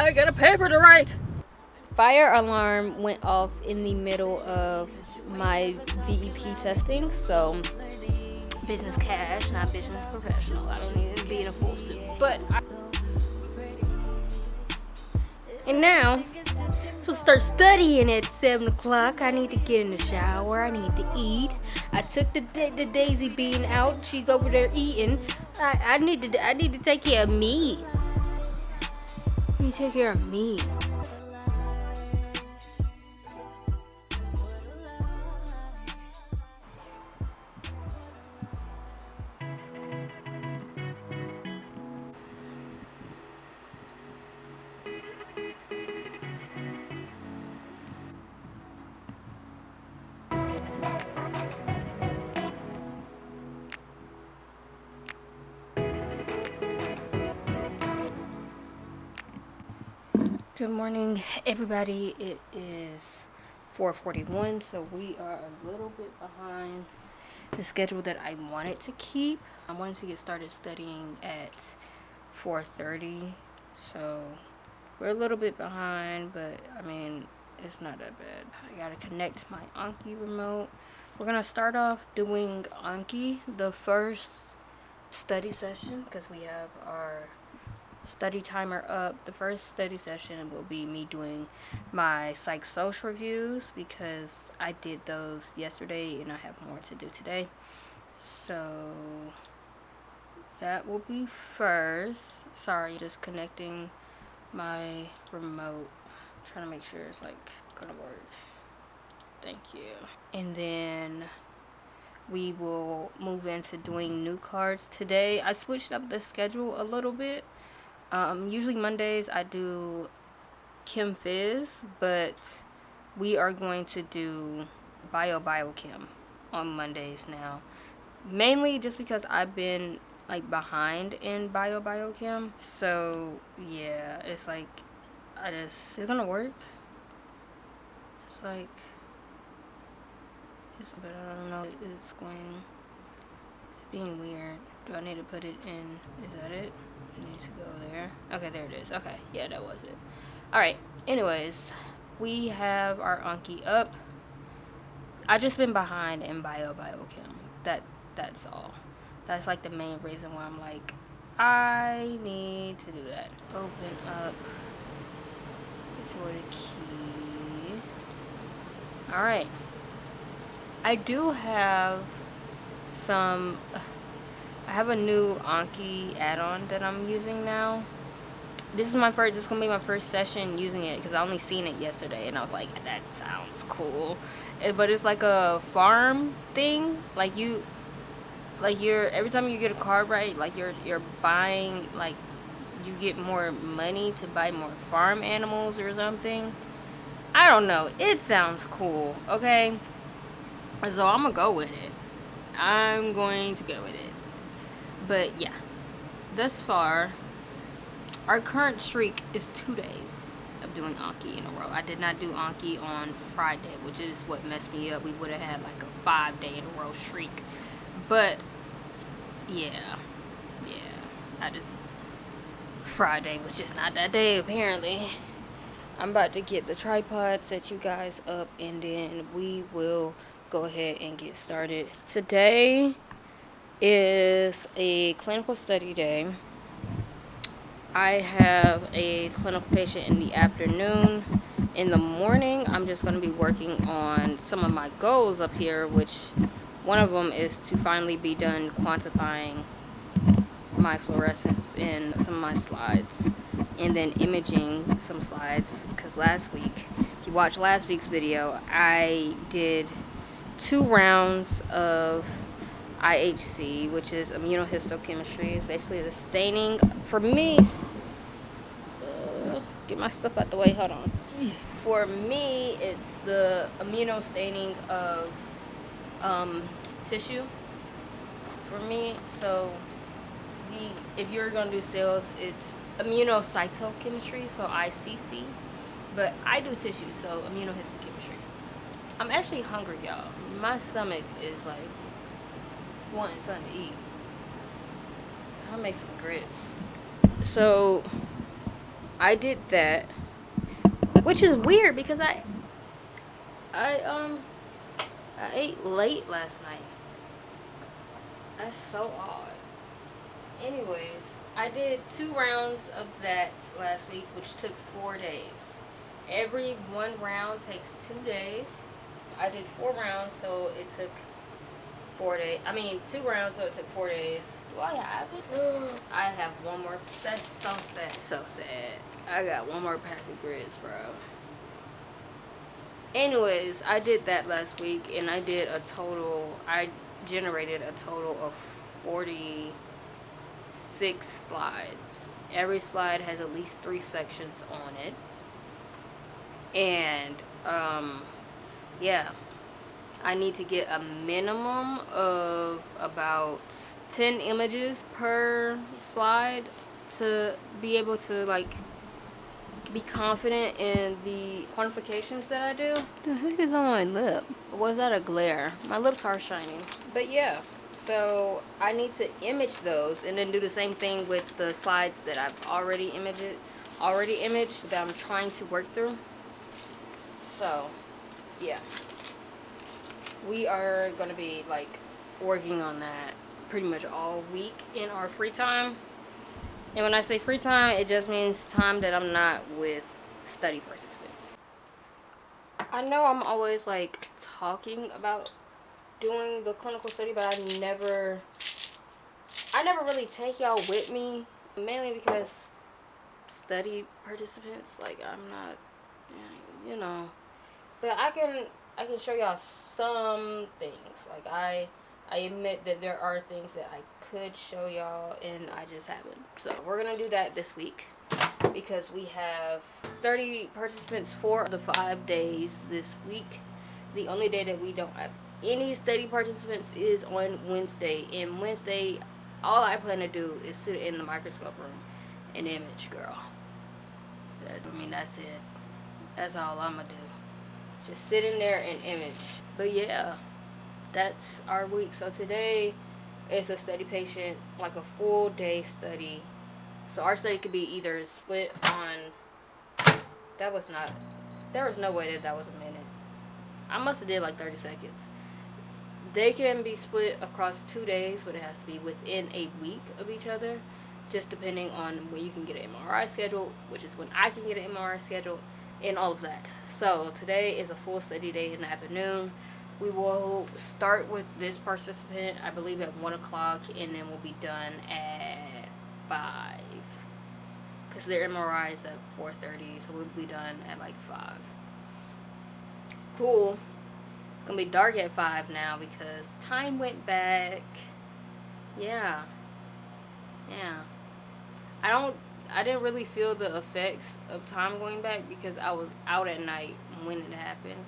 I got a paper to write. Fire alarm went off in the middle of my VEP testing, so business cash, not business professional. I don't need to be in a full suit, and now to start studying at 7 o'clock. I need to get in the shower. I need to eat. I took the daisy bean out. She's over there eating. I need to take care of me. I need to take care of me. Good morning, everybody. It is 4:41, so we are a little bit behind the schedule that I wanted to keep. I wanted to get started studying at 4:30, so we're a little bit behind, but I mean, it's not that bad. I gotta connect my Anki remote. We're gonna start off doing Anki, the first study session, because we have our study timer up. The first study session will be me doing my psych social reviews, because I did those yesterday and I have more to do today. So that will be first. Sorry, just connecting my remote, trying to make sure it's like gonna work. Thank you. And then we will move into doing new cards today. I switched up the schedule a little bit. Usually Mondays I do Chem Phys, but we are going to do Biochem on Mondays now. Mainly just because I've been like behind in Biochem. So yeah, it's like it's gonna work. It's like but I don't know. It's being weird. Do I need to put it in? Is that it? It needs to go there. Okay, there it is. Okay, yeah, that was it. Alright, anyways, we have our Anki up. I just been behind in Biochem. That's all. That's like the main reason why I'm like, I need to do that. Open up. Enjoy the key. Alright. I do have I have a new Anki add-on that I'm using now. This is gonna be my first session using it, because I only seen it yesterday and I was like, that sounds cool. But it's like a farm thing. Every time you get a card right, like you're buying, like you get more money to buy more farm animals or something. I don't know. It sounds cool, okay? So I'm gonna go with it. I'm going to go with it. But yeah, thus far, our current streak is 2 days of doing Anki in a row. I did not do Anki on Friday, which is what messed me up. We would have had like a 5-day in a row streak. But yeah, Friday was just not that day apparently. I'm about to get the tripod, set you guys up, and then we will go ahead and get started. Today is a clinical study day. I have a clinical patient in the afternoon. In the morning, I'm just going to be working on some of my goals up here, which one of them is to finally be done quantifying my fluorescence in some of my slides, and then imaging some slides, because last week, if you watched last week's video, I did 2 rounds of IHC, which is immunohistochemistry. It's basically the staining. For me, get my stuff out the way, hold on. For me, it's the immunostaining of tissue. For me, so if you're gonna do cells, it's immunocytochemistry, so ICC. But I do tissue, so immunohistochemistry. I'm actually hungry, y'all. My stomach is like wanting something to eat. I'll make some grits. So I did that, which is weird because I ate late last night. That's so odd. Anyways, I did 2 rounds of that last week, which took 4 days. Every one round takes 2 days. I did 4 rounds, so it took 4 days. I mean, 2 rounds, so it took 4 days. Do I have it? I have one more. That's so sad. So sad. I got one more pack of grits, bro. Anyways, I did that last week, and I generated a total of 46 slides. Every slide has at least 3 sections on it. And, yeah. I need to get a minimum of about 10 images per slide to be able to, like, be confident in the quantifications that I do. What the heck is on my lip? Was that a glare? My lips are shining. But yeah, so I need to image those and then do the same thing with the slides that I've already imaged that I'm trying to work through. So yeah, we are gonna be like working on that pretty much all week in our free time. And when I say free time, it just means time that I'm not with study participants. I know I'm always like talking about doing the clinical study, but I never really take y'all with me, mainly because study participants, like, I'm not, you know. But I can show y'all some things. Like, I admit that there are things that I could show y'all and I just haven't. So we're gonna do that this week because we have 30 participants for the 5 days this week. The only day that we don't have any study participants is on Wednesday. And Wednesday, all I plan to do is sit in the microscope room and image, girl. I mean, that's it. That's all I'm gonna do. Just sit in there and image. But yeah, that's our week. So today is a study patient, like a full day study. So our study could be either split on, there was no way that was a minute. I must have did like 30 seconds. They can be split across 2 days, but it has to be within a week of each other, just depending on when you can get an MRI scheduled, which is when I can get an MRI scheduled, and all of that. So today is a full study day in the afternoon. We will start with this participant, I believe, at 1 o'clock, and then we'll be done at 5. Because their MRI is at 4:30, so we'll be done at like 5. Cool. It's gonna be dark at 5 now because time went back. Yeah. I didn't really feel the effects of time going back because I was out at night when it happened.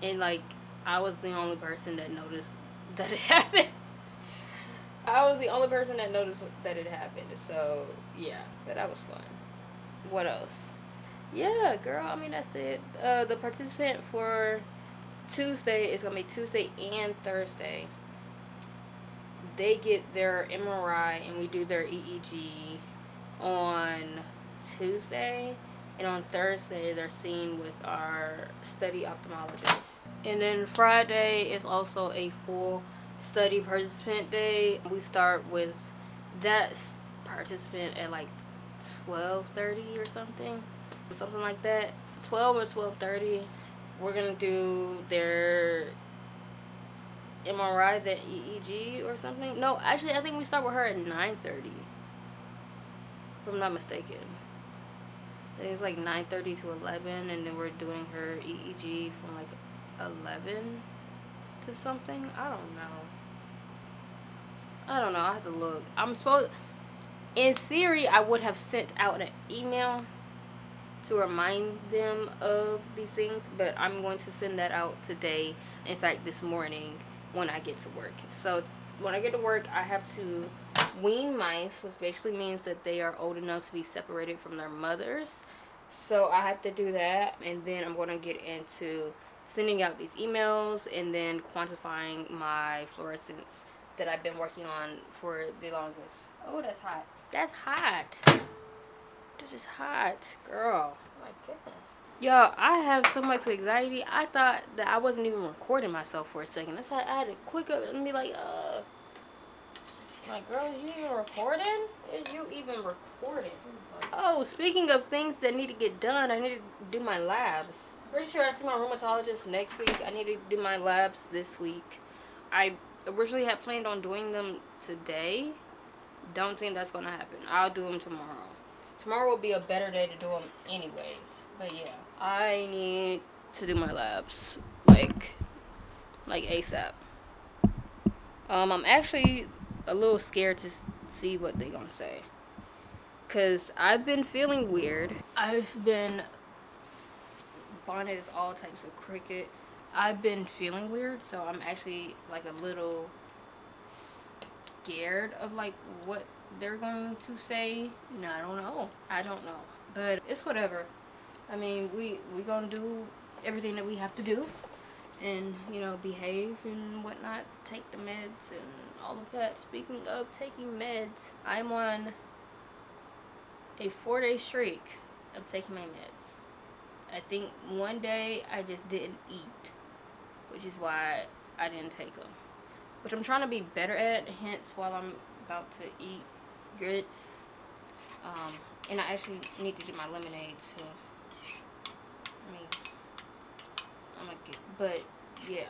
And like, I was the only person that noticed that it happened. I was the only person that noticed that it happened. So yeah, but that was fun. What else? Yeah, girl, I mean, that's it. The participant for Tuesday is gonna be Tuesday and Thursday. They get their MRI and we do their EEG on Tuesday, and on Thursday they're seen with our study ophthalmologist. And then Friday is also a full study participant day. We start with that participant at like 12:30 or something like that. 12 or 12:30. We're gonna do their MRI, the EEG or something. No, actually, I think we start with her at 9:30. If I'm not mistaken. I think it's like 9:30 to 11, and then we're doing her EEG from like 11 to something. I don't know. I have to look. In theory, I would have sent out an email to remind them of these things, but I'm going to send that out today. In fact, this morning when I get to work. So when I get to work, I have to wean mice, which basically means that they are old enough to be separated from their mothers. So I have to do that, and then I'm going to get into sending out these emails and then quantifying my fluorescence that I've been working on for the longest. Oh, that's hot. That's hot. What It's just hot, girl. My goodness. Yo, I have so much anxiety. I thought that I wasn't even recording myself for a second. That's why I had to quick up and be like, girl, is you even recording? Is you even recording? Oh, speaking of things that need to get done, I need to do my labs. Pretty sure I see my rheumatologist next week. I need to do my labs this week. I originally had planned on doing them today. Don't think that's gonna happen. I'll do them tomorrow. Tomorrow will be a better day to do them anyways. But yeah, I need to do my labs like ASAP. I'm actually a little scared to see what they're gonna say, cause I've been feeling weird. I've been bonnets, all types of cricket. I've been feeling weird, so I'm actually like a little scared of like what they're going to say. No, I don't know, but it's whatever. I mean, we gonna do everything that we have to do, and you know, behave and whatnot, take the meds and all of that. Speaking of taking meds, I'm on a 4-day streak of taking my meds. I think one day I just didn't eat, which is why I didn't take them, which I'm trying to be better at, hence while I'm about to eat grits. And I actually need to get my lemonade too. I mean, I'm gonna get, but yeah,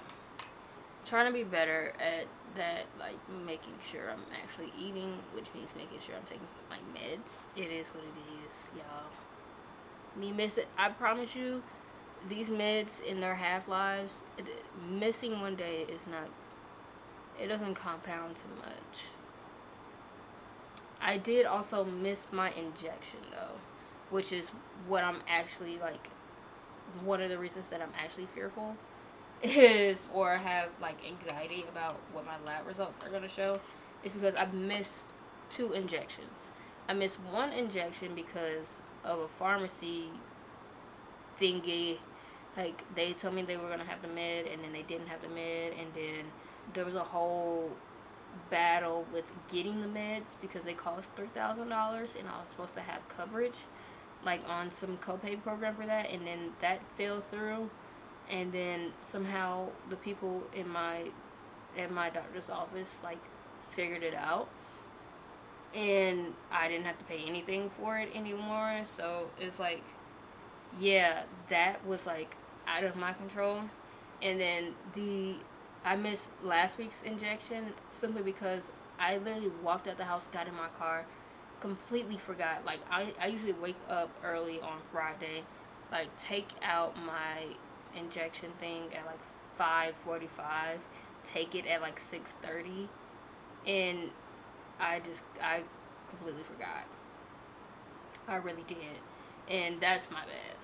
trying to be better at that, like making sure I'm actually eating, which means making sure I'm taking my meds. It is what it is, y'all. Me miss it. I promise you, these meds in their half-lives, missing one day is not, it doesn't compound too much. I did also miss my injection though, which is what I'm actually like, one of the reasons that I'm actually fearful is, or have like anxiety about what my lab results are gonna show, is because I've missed 2 injections. I missed 1 injection because of a pharmacy thingy. Like, they told me they were gonna have the med, and then they didn't have the med, and then there was a whole battle with getting the meds because they cost $3,000, and I was supposed to have coverage, like on some copay program for that, and then that fell through, and then somehow the people in at my doctor's office like figured it out, and I didn't have to pay anything for it anymore. So it's like, yeah, that was like out of my control. And then I missed last week's injection simply because I literally walked out the house, got in my car, completely forgot. Like, I usually wake up early on Friday, like take out my injection thing at like 5:45, take it at like 6:30, and I completely forgot. I really did, and that's my bad.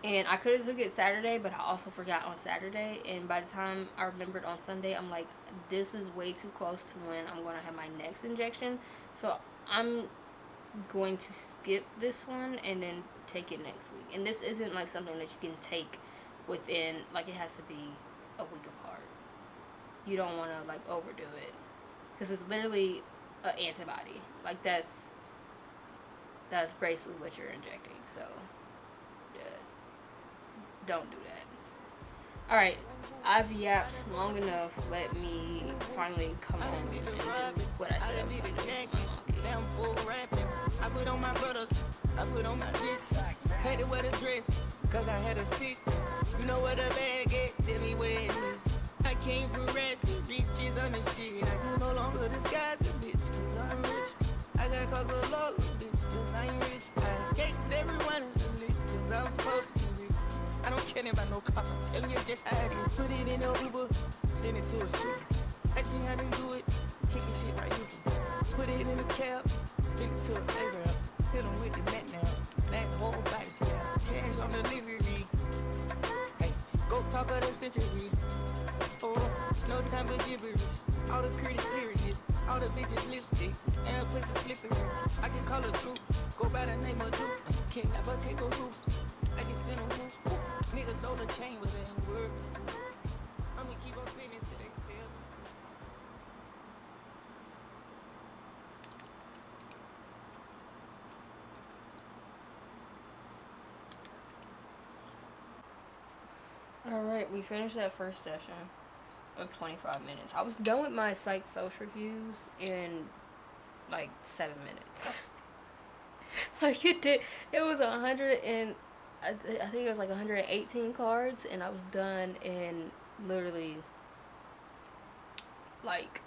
And I could have took it Saturday, but I also forgot on Saturday, and by the time I remembered on Sunday, I'm like, this is way too close to when I'm going to have my next injection, so I'm going to skip this one and then take it next week. And this isn't like something that you can take within, like, it has to be a week apart. You don't want to like overdo it, because it's literally an antibody. Like, that's basically what you're injecting. So yeah, don't do that. Alright, I've yapped long enough. Let me finally come home and do what I said I was going to do. I put on my brothers, I put on my bitch. Had to wear the dress, cause I had a stick. You know where the bag at, tell me where it is. I came from resting, riches on the shit. I can no longer disguise a bitch, cause I'm rich. I got cause a lot of bitch, cause I'm rich. I escaped everyone in the list, cause I'm supposed to be rich. I don't care about no cop, I'm telling you just how it is. Put it in a Uber, send it to a shooter. Ask me how to do it, kicking shit like you do. Put it in a cab, send it to a neighbor. Hit him with the mat now, that whole body scale. Cash on delivery, hey, go pop of the century. Oh, no time for gibberish. All the critics hearing this, all the bitches lipstick, and a pussy slippery. I can call it truth, go by the name of Duke. Can't never kick a hoops, I can send a whoop. Niggas on the chain with that word. I'ma keep on spinning till they tell me. Alright, we finished that first session of 25 minutes. I was done with my psych social reviews in like 7 minutes. Like it was 100 and I think it was like 118 cards, and I was done in literally like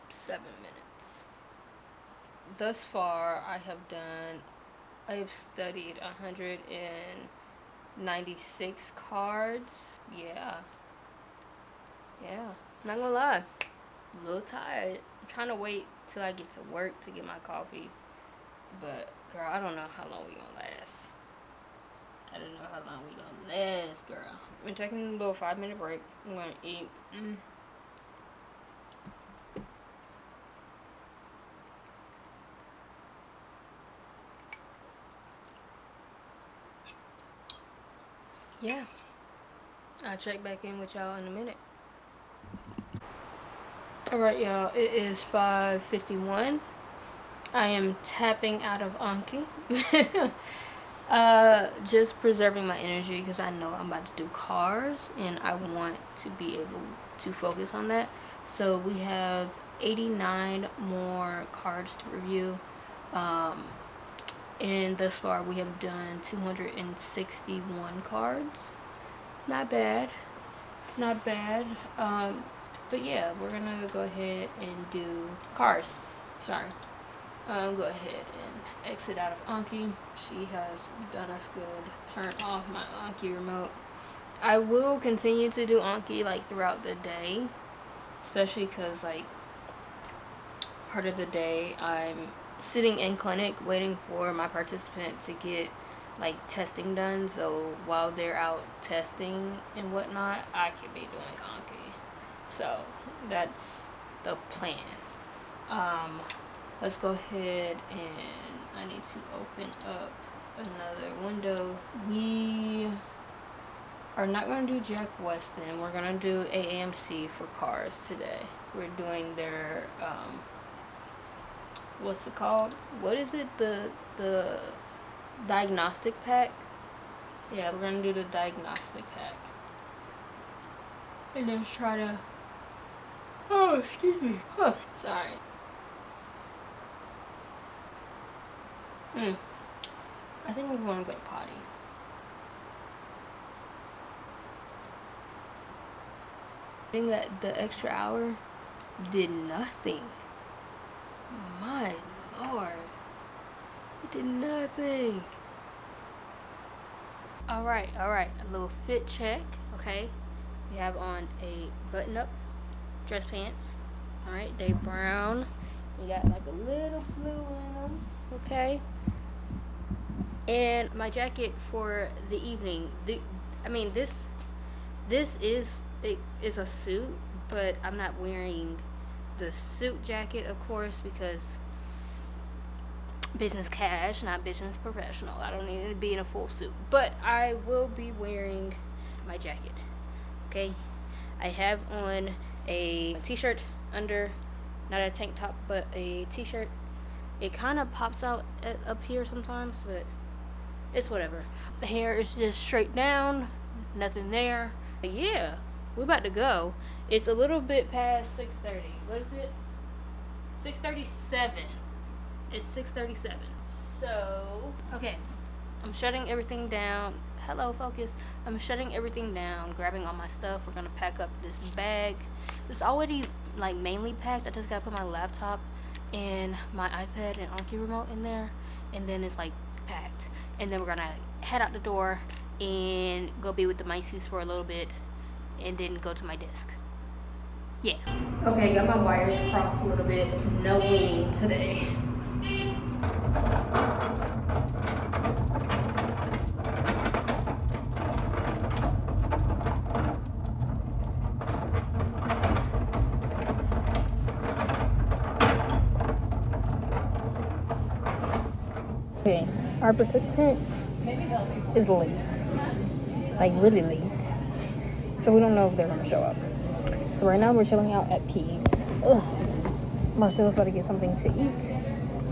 7 minutes. Thus far, I have studied 196 cards. Yeah. Not gonna lie, a little tired. I'm trying to wait till I get to work to get my coffee. But girl, I don't know how long we gonna last. Girl. I'm taking a little 5-minute break. I'm gonna eat. Yeah. I'll check back in with y'all in a minute. Alright, y'all. It is 5:51. I am tapping out of Anki. Just preserving my energy because I know I'm about to do cars and I want to be able to focus on that. So we have 89 more cards to review. And thus far we have done 261 cards. Not bad. But yeah, we're gonna go ahead and do cars. Sorry. Go ahead and exit out of Anki. She has done us good. Turn off my Anki remote. I will continue to do Anki like throughout the day, especially because like part of the day I'm sitting in clinic waiting for my participant to get like testing done. So while they're out testing and whatnot, I can be doing Anki. So that's the plan. Let's go ahead and I need to open up another window. We are not going to do Jack Weston. We're going to do AAMC for cars today. We're doing their, what's it called? What is it? The diagnostic pack? Yeah, we're going to do the diagnostic pack. And let's try to, oh, excuse me. Huh, sorry. I think we want to go potty. I think that the extra hour did nothing. My lord. It did nothing. Alright. A little fit check, okay? We have on a button-up dress pants. Alright, they brown. We got like a little blue in them, okay? And my jacket for the evening. This is a suit, but I'm not wearing the suit jacket, of course, because business cash, not business professional. I don't need to be in a full suit, but I will be wearing my jacket. Okay, I have on a t-shirt under, not a tank top, but a t-shirt. It kind of pops out up here sometimes, but it's whatever. The hair is just straight down, nothing there. But yeah, we're about to go. It's a little bit past 6:30. What is it? 6:37. It's 6:37. So, okay. I'm shutting everything down. Hello, focus. I'm shutting everything down, grabbing all my stuff. We're gonna pack up this bag. It's already like mainly packed. I just gotta put my laptop and my iPad and Anki remote in there, and then it's like packed. And then we're gonna head out the door and go be with the mices for a little bit, and then go to my desk. Yeah. Okay, got my wires crossed a little bit. No weaning today. Okay, our participant is late, like really late, so we don't know if they're gonna show up. So right now we're chilling out at P's. Marcelo's about to get something to eat.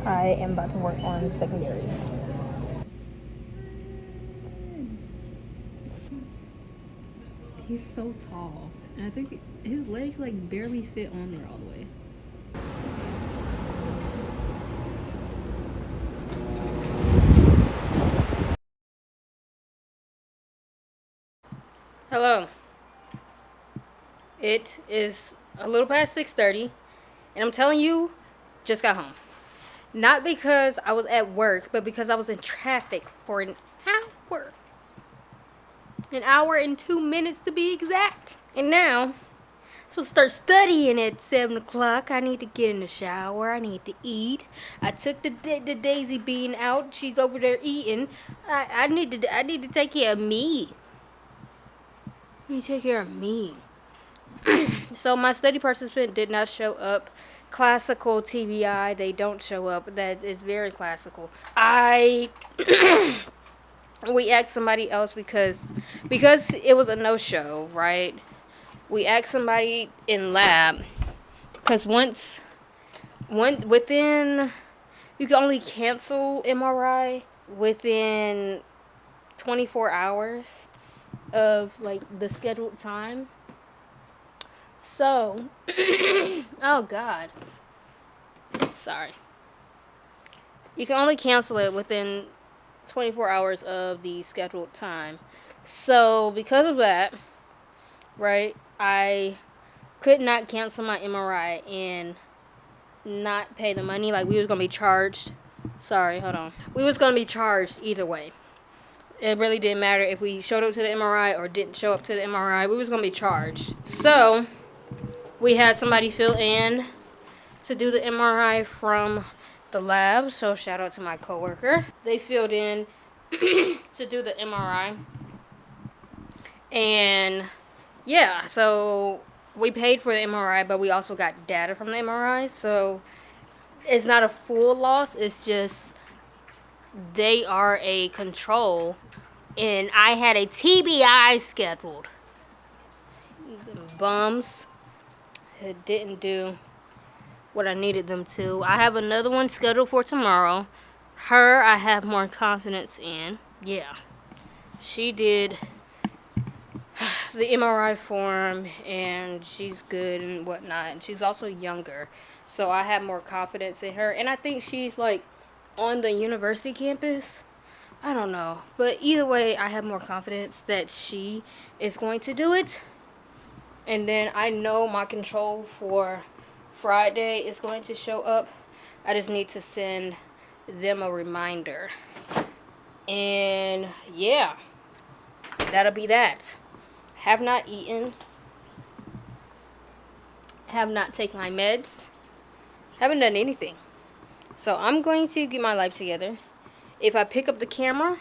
I am about to work on secondaries. He's so tall. And I think his legs like barely fit on there all the way. Hello. It is a little past 6:30, and I'm telling you, just got home. Not because I was at work, but because I was in traffic for an hour. An hour and 2 minutes to be exact. And now, I'm supposed to start studying at 7 o'clock. I need to get in the shower. I need to eat. I took the Daisy Bean out. She's over there eating. I need to take care of me. I need to take care of me. So my study participant did not show up. Classical TBI, they don't show up. That is very classical. We asked somebody else because it was a no-show, right? We asked somebody in lab because within you can only cancel MRI within 24 hours of like the scheduled time. So, oh God, sorry. You can only cancel it within 24 hours of the scheduled time. So, because of that, right, I could not cancel my MRI and not pay the money. Like, we was going to be charged. Sorry, hold on. We was going to be charged either way. It really didn't matter if we showed up to the MRI or didn't show up to the MRI. We was going to be charged. So, we had somebody fill in to do the MRI from the lab. So, shout out to my coworker. They filled in to do the MRI. And, yeah, so we paid for the MRI, but we also got data from the MRI. So, it's not a full loss. It's just they are a control. And I had a TBI scheduled. Bums. It didn't do what I needed them to. I have another one scheduled for tomorrow. Her, I have more confidence in. Yeah. She did the MRI form, and she's good and whatnot. And she's also younger. So I have more confidence in her. And I think she's, like, on the university campus. I don't know. But either way, I have more confidence that she is going to do it. And then I know my control for Friday is going to show up. I just need to send them a reminder. And yeah, that'll be that. Have not eaten. Have not taken my meds. Haven't done anything. So I'm going to get my life together. If I pick up the camera,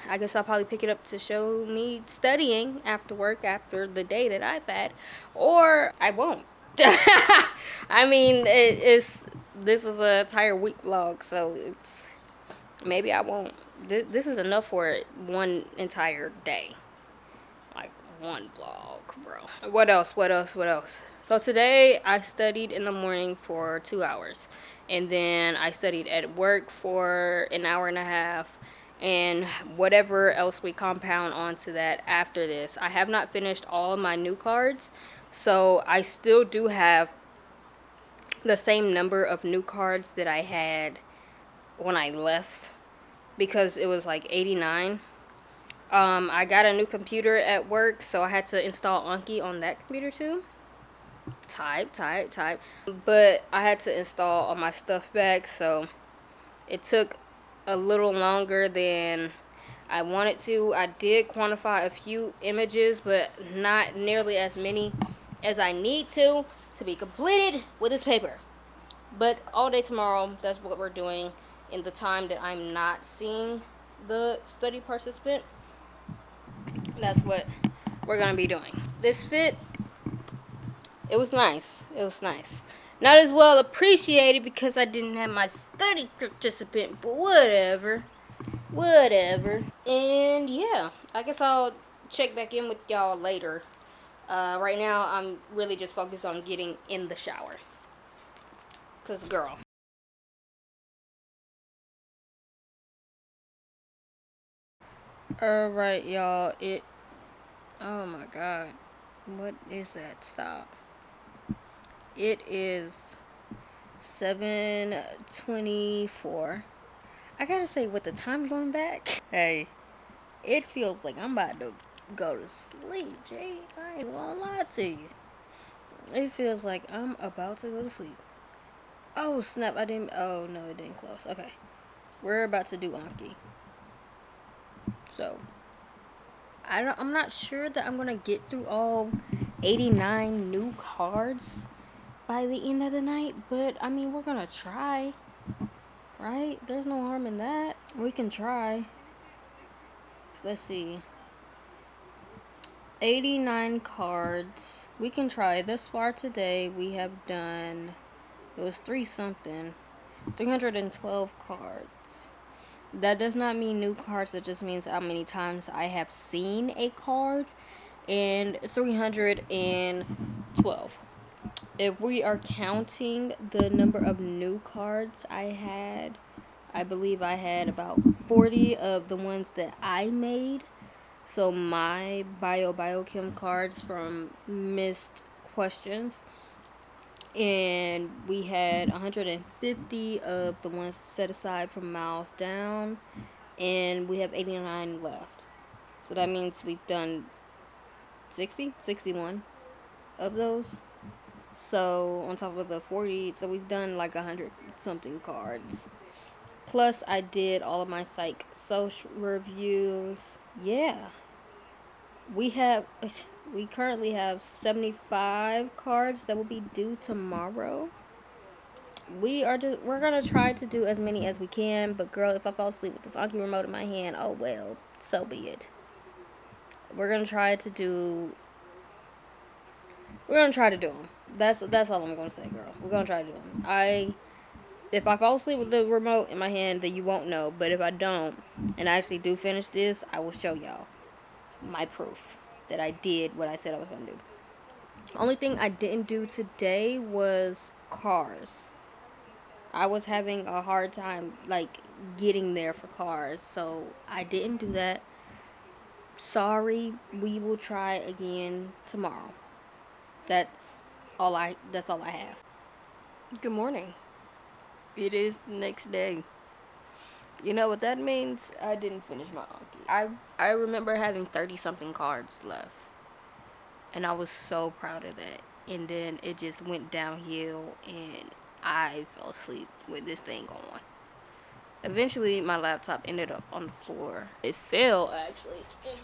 I guess I'll probably pick it up to show me studying after work, after the day that I've had, or I won't. I mean, this is a entire week vlog, so maybe I won't. This is enough for one entire day, like one vlog, bro. What else? So today I studied in the morning for 2 hours, and then I studied at work for an hour and a half. And whatever else we compound onto that after this. I have not finished all of my new cards, so I still do have the same number of new cards that I had when I left, because it was like 89. I got a new computer at work, so I had to install Anki on that computer too. Type. But I had to install all my stuff back, so it took a little longer than I wanted to. I did quantify a few images, but not nearly as many as I need to be completed with this paper. But all day tomorrow, that's what we're doing in the time that I'm not seeing the study participant. That's what we're gonna be doing. This fit, it was nice. Not as well appreciated because I didn't have my study participant, but whatever. And yeah, I guess I'll check back in with y'all later. Right now, I'm really just focused on getting in the shower. Cause girl. Alright, y'all. It Oh my god. What is that? Stop. It is 7:24. I gotta say, with the time going back, hey, it feels like I'm about to go to sleep, Jay. I ain't gonna lie to you. It feels like I'm about to go to sleep. Oh snap! I didn't. Oh no, it didn't close. Okay, we're about to do Anki. So I'm not sure that I'm gonna get through all 89 new cards by the end of the night, but I mean we're gonna try, right? There's no harm in that. We can try. Let's see. 89 cards. We can try. Thus far today, we have done. It was 3 something. 312 cards. That does not mean new cards. That just means how many times I have seen a card. And 312. If we are counting the number of new cards I believe I had about 40 of the ones that I made. So my biochem cards from missed questions, and we had 150 of the ones set aside from miles down, and we have 89 left. So that means we've done 61 of those. So on top of the 40, so we've done like 100 something cards. Plus I did all of my psych social reviews. Yeah. We currently have 75 cards that will be due tomorrow. We're gonna try to do as many as we can, but girl, if I fall asleep with this Anki remote in my hand, oh well, so be it. We're gonna try to do them. That's all I'm gonna say, girl. We're gonna try to do them. If I fall asleep with the remote in my hand, then you won't know. But if I don't, and I actually do finish this, I will show y'all my proof that I did what I said I was gonna do. Only thing I didn't do today was cars. I was having a hard time like getting there for cars, so I didn't do that. Sorry, we will try again tomorrow. That's all I have. Good morning. It is the next day. You know what that means? I didn't finish my Anki. I remember having 30 something cards left. And I was so proud of that. And then it just went downhill and I fell asleep with this thing on. Eventually my laptop ended up on the floor. It fell actually. It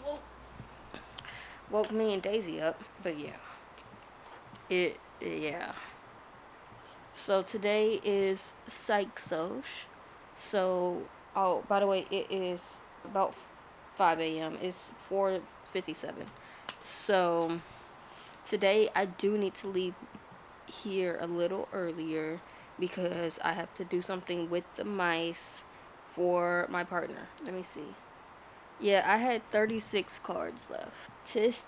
woke me and Daisy up. But yeah. Yeah. So today is Psych Soc. So, oh, by the way, it is about 5 a.m. It's 4:57. So, today I do need to leave here a little earlier because I have to do something with the mice for my partner. Let me see. Yeah, I had 36 cards left. Tis.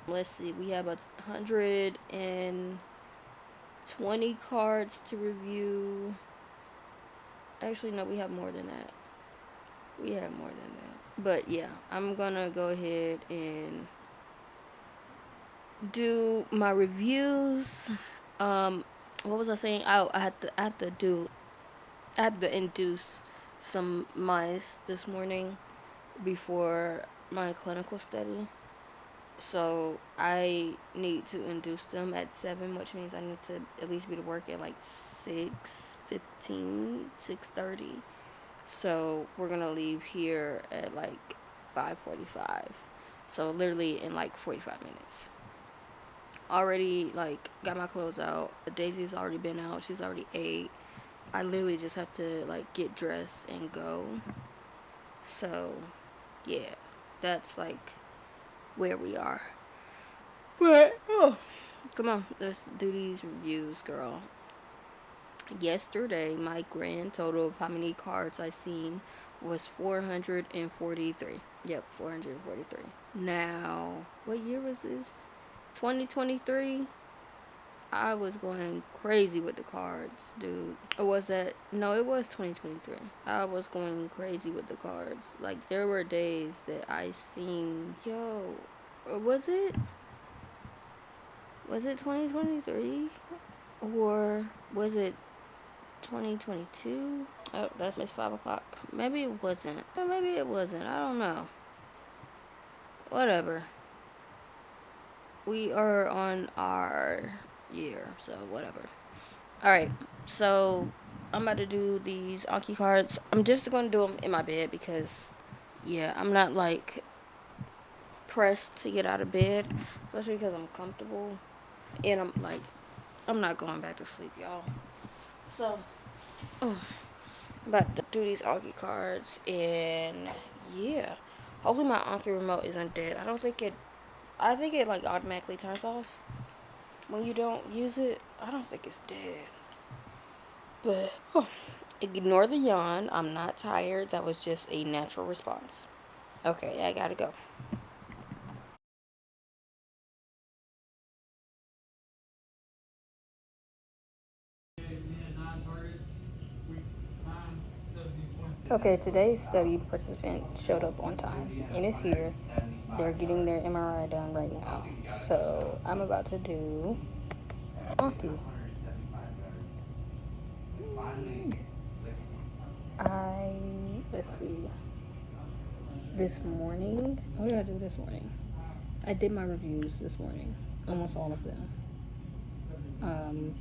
Let's see, we have 120 cards to review. Actually, no, we have more than that. But yeah, I'm gonna go ahead and do my reviews. What was I saying? I have to induce some mice this morning before my clinical study. So I need to induce them at 7, which means I need to at least be to work at like 6:15, 6:30. So we're gonna leave here at like 5:45. So literally in like 45 minutes. Already like got my clothes out. Daisy's already been out. She's already ate. I literally just have to like get dressed and go. So yeah, that's like where we are. But come on, let's do these reviews, girl. Yesterday, my grand total of how many cards I seen was 443. Yep, 443. Now, what year was this? 2023. I was going crazy with the cards, dude. Or was that? No, it was 2023. I was going crazy with the cards. Like, there were days that I seen, yo, was it? Was it 2023? Or was it 2022? Oh, that's Miss 5 o'clock. Maybe it wasn't. Maybe it wasn't. I don't know. Whatever. We are on our year, so whatever. Alright, so I'm about to do these Anki cards. I'm just going to do them in my bed because, yeah, I'm not, like, pressed to get out of bed, especially because I'm comfortable. And I'm not going back to sleep, y'all. So, I'm about to do these Anki cards, and, yeah. Hopefully my Anki remote isn't dead. I think it, like, automatically turns off when you don't use it. I don't think it's dead. But, ignore the yawn. I'm not tired. That was just a natural response. Okay, I gotta go. Okay, today's study participant showed up on time and is here. They're getting their MRI done right now. So, I'm about to do Anki. Let's see. This morning, what did I do this morning? I did my reviews this morning, almost all of them.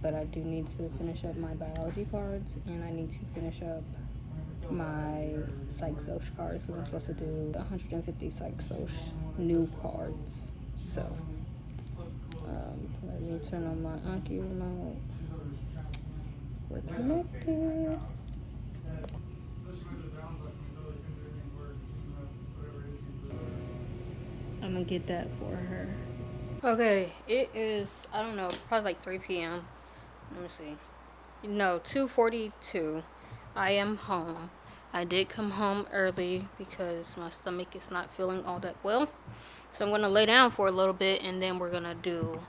But I do need to finish up my biology cards, and I need to finish up my psych soc cards because I'm supposed to do 150 psych soc new cards. So, let me turn on my Anki remote. We're connected. I'm gonna get that for her. Okay, it is, I don't know, probably like 3 p.m. Let me see. No, 2:42. I am home. I did come home early because my stomach is not feeling all that well. So I'm going to lay down for a little bit, and then we're going to do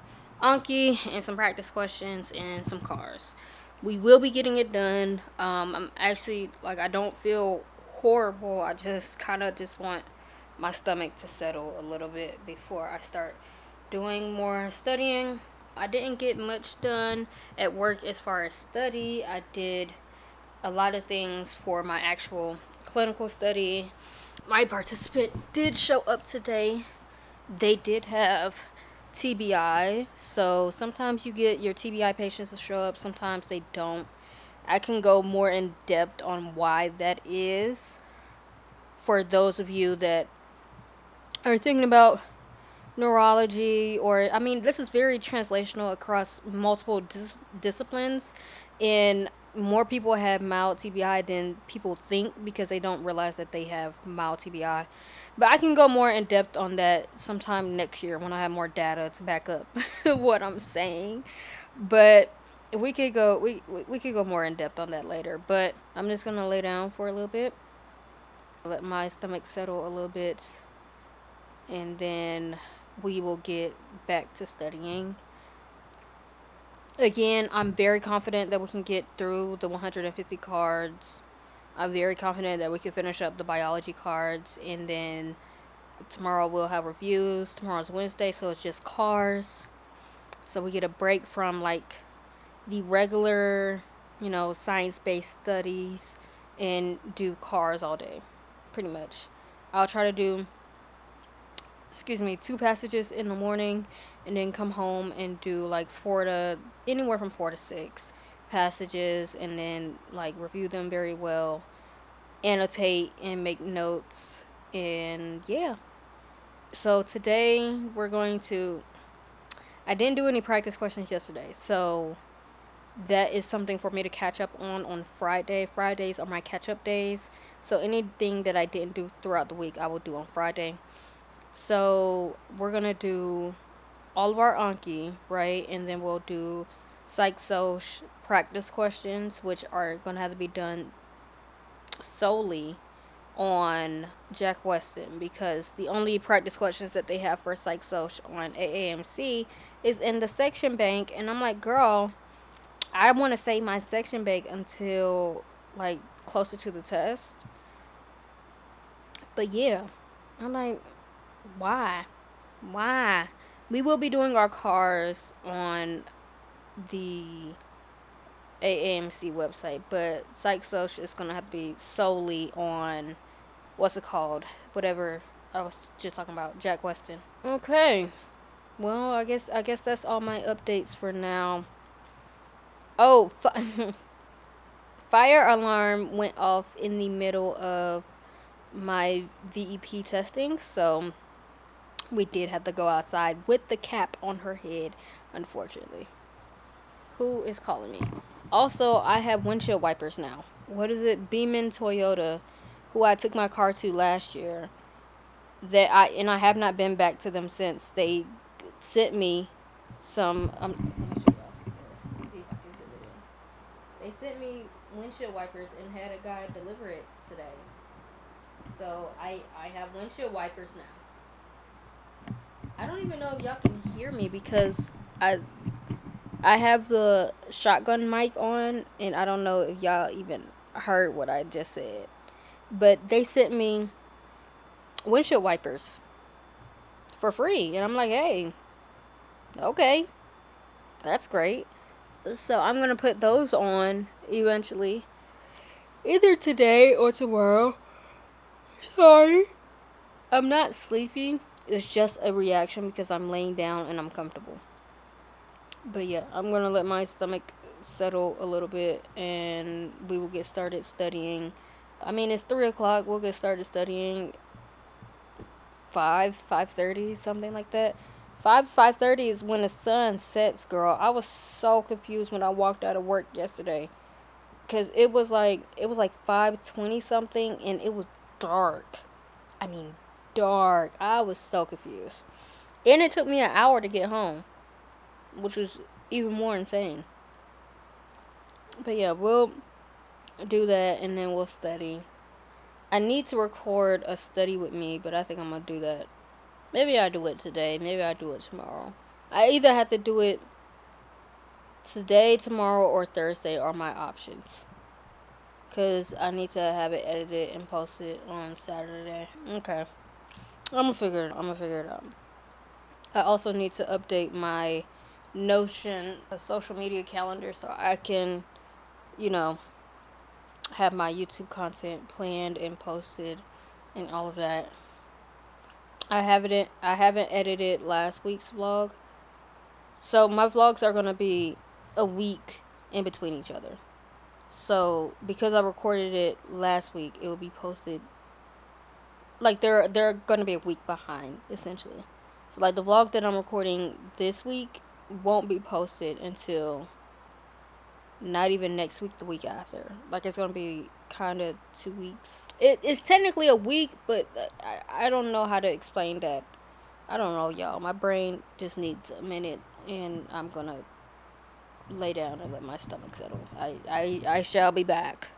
Anki and some practice questions and some cars. We will be getting it done. I'm actually, like, I don't feel horrible. I just kind of just want my stomach to settle a little bit before I start doing more studying. I didn't get much done at work as far as study. I did a lot of things for my actual clinical study. My participant did show up today. They did have TBI, so sometimes you get your TBI patients to show up, sometimes they don't. I can go more in depth on why that is for those of you that are thinking about neurology, or I mean, this is very translational across multiple disciplines, and more people have mild TBI than people think because they don't realize that they have mild TBI. But I can go more in depth on that sometime next year when I have more data to back up what I'm saying. But we could go we could go more in depth on that later. But I'm just gonna lay down for a little bit, let my stomach settle a little bit, and then we will get back to studying. Again, I'm very confident that we can get through the 150 cards. I'm very confident that we can finish up the biology cards, and then tomorrow we'll have reviews. Tomorrow's Wednesday, so it's just cars. So we get a break from like the regular, science-based studies and do cars all day, pretty much. I'll try to do 2 passages in the morning, and then come home and do like anywhere from 4 to 6 passages, and then like review them very well, annotate and make notes, and yeah. So today I didn't do any practice questions yesterday, so that is something for me to catch up on Friday. Fridays are my catch up days, so anything that I didn't do throughout the week I will do on Friday. So we're gonna do all of our Anki, right? And then we'll do psych soc practice questions, which are gonna have to be done solely on Jack Weston, because the only practice questions that they have for psych soc on AAMC is in the section bank, and I'm like, girl, I want to save my section bank until like closer to the test. But yeah, I'm like, why? Why? We will be doing our cars on the AAMC website, but Psych Social is gonna have to be solely on what's it called? Whatever I was just talking about, Jack Weston. Okay. Well, I guess that's all my updates for now. Oh, fire alarm went off in the middle of my VEP testing, so we did have to go outside with the cap on her head, unfortunately. Who is calling me? Also, I have windshield wipers now. What is it? Beeman Toyota, who I took my car to last year. I have not been back to them since. They sent me some. Let me show y'all. Let's see if I can zoom it in. They sent me windshield wipers and had a guy deliver it today. So I have windshield wipers now. I don't even know if y'all can hear me because I have the shotgun mic on, and I don't know if y'all even heard what I just said. But they sent me windshield wipers for free, and I'm like, hey, okay, that's great. So I'm gonna put those on eventually, either today or tomorrow. Sorry, I'm not sleepy. It's just a reaction because I'm laying down and I'm comfortable. But yeah, I'm gonna let my stomach settle a little bit, and we will get started studying. I mean, it's 3 o'clock. We'll get started studying 5:30, something like that. 5:30 is when the sun sets, girl. I was so confused when I walked out of work yesterday, cause it was like 5:20 something, and it was dark. I mean, dark. I was so confused, and it took me an hour to get home, which was even more insane. But yeah, we'll do that, and then we'll study. I need to record a study with me, but I think I'm gonna do that. Maybe I do it today. Maybe I do it tomorrow. I either have to do it today, tomorrow, or Thursday are my options. Cause I need to have it edited and posted on Saturday. Okay. I'm gonna figure it out. I also need to update my Notion social media calendar so I can, you know, have my YouTube content planned and posted and all of that. I haven't edited last week's vlog. So my vlogs are gonna be a week in between each other. So because I recorded it last week, it will be posted like they're gonna be a week behind, essentially. So like the vlog that I'm recording this week won't be posted until not even next week, the week after. Like it's gonna be kind of 2 weeks. It's technically a week, but I don't know how to explain that. I don't know, y'all. My brain just needs a minute, and I'm gonna lay down and let my stomach settle. I shall be back.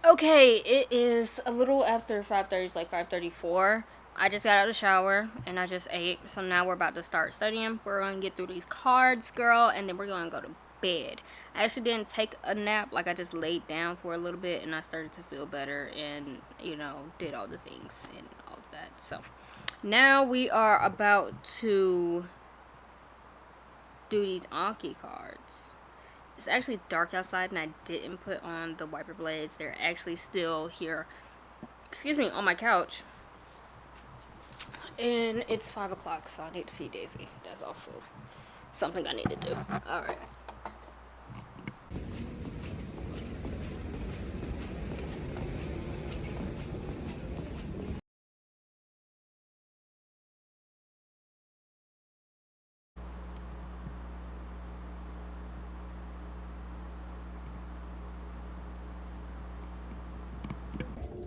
Okay, it is a little after 5:30. It's like 5:34. I just got out of the shower and I just ate. So now we're about to start studying. We're going to get through these cards, girl, and then we're going to go to bed. I actually didn't take a nap. Like I just laid down for a little bit and I started to feel better and, did all the things and all of that. So now we are about to do these Anki cards. It's actually dark outside and I didn't put on the wiper blades. They're actually still here, on my couch. And it's 5 o'clock, so I need to feed Daisy. That's also something I need to do. Alright.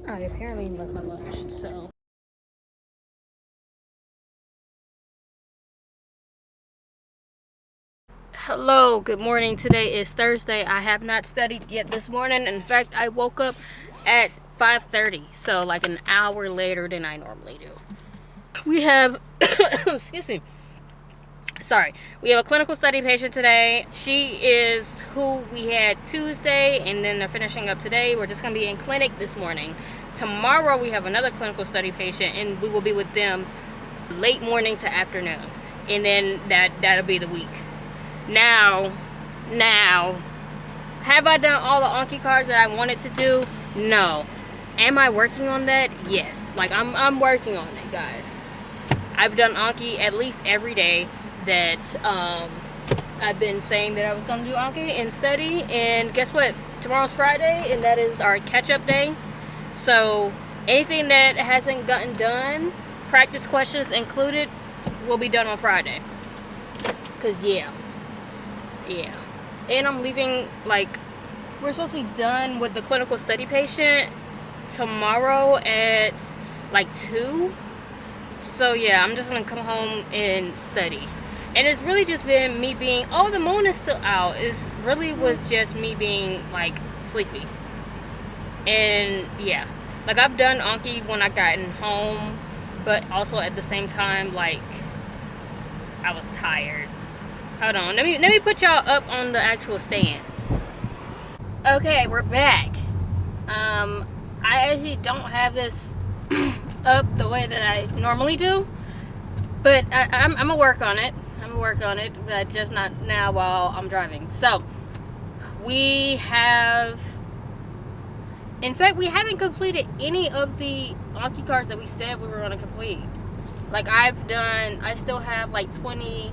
I apparently left my lunch, so. Hello, good morning. Today is Thursday. I have not studied yet this morning. In fact, I woke up at 5:30, so like an hour later than I normally do. We have, excuse me, sorry, we have a clinical study patient today. She is who we had Tuesday, and then they're finishing up today. We're just going to be in clinic this morning. Tomorrow we have another clinical study patient, and we will be with them late morning to afternoon, and then that'll be the week. Now, have I done all the Anki cards that I wanted to do? No. Am I working on that? Yes. Like, I'm working on it, guys. I've done Anki at least every day that I've been saying that I was going to do Anki and study. And guess what? Tomorrow's Friday, and that is our catch-up day. So anything that hasn't gotten done, practice questions included, will be done on Friday. Because, yeah. And I'm leaving, like, we're supposed to be done with the clinical study patient tomorrow at, like, 2. So, yeah, I'm just going to come home and study. And it's really just been me being, oh, the moon is still out. It really was just me being, like, sleepy. And, yeah. Like, I've done Anki when I gotten home, but also at the same time, like, I was tired. Hold on. Let me put y'all up on the actual stand. Okay, we're back. I actually don't have this up the way that I normally do, but I'm gonna work on it. But just not now while I'm driving. So we have, in fact, we haven't completed any of the Anki cards that we said we were gonna complete. Like, I still have like 20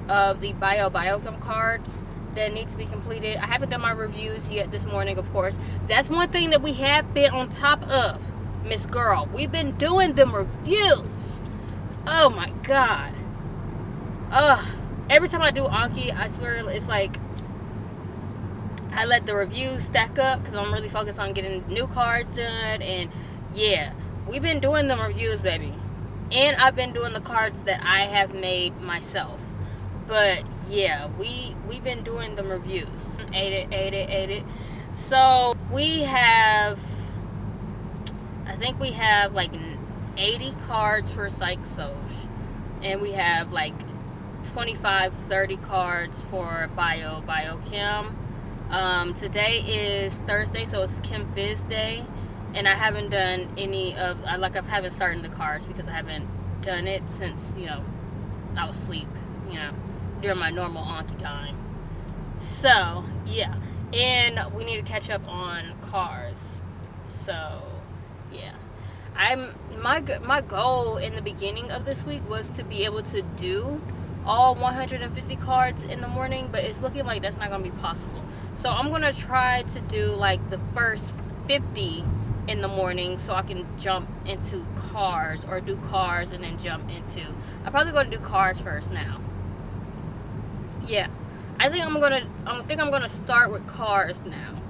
of the biochem cards that need to be completed. I haven't done my reviews yet this morning, of course. That's one thing that we have been on top of, Miss Girl. We've been doing them reviews. Oh my god. Every time I do Anki, I swear it's like I let the reviews stack up because I'm really focused on getting new cards done. And yeah, we've been doing them reviews, baby. And I've been doing the cards that I have made myself. But yeah, we've been doing them reviews. Ate it. So we have, I think we have like 80 cards for Psych Soc, and we have like 25-30 cards for biochem. Today is Thursday, so it's Chem Phys day, and I haven't done any of, I haven't started the cards because I haven't done it since, you know, I was asleep, you know, during my normal Anki time. So yeah, and we need to catch up on cars. So yeah, my goal in the beginning of this week was to be able to do all 150 cards in the morning, but it's looking like that's not gonna be possible. So I'm gonna try to do like the first 50 in the morning so I can jump into cars, or do cars and then jump into, I'm probably gonna do cars first now. Yeah, I think I'm gonna start with cars now,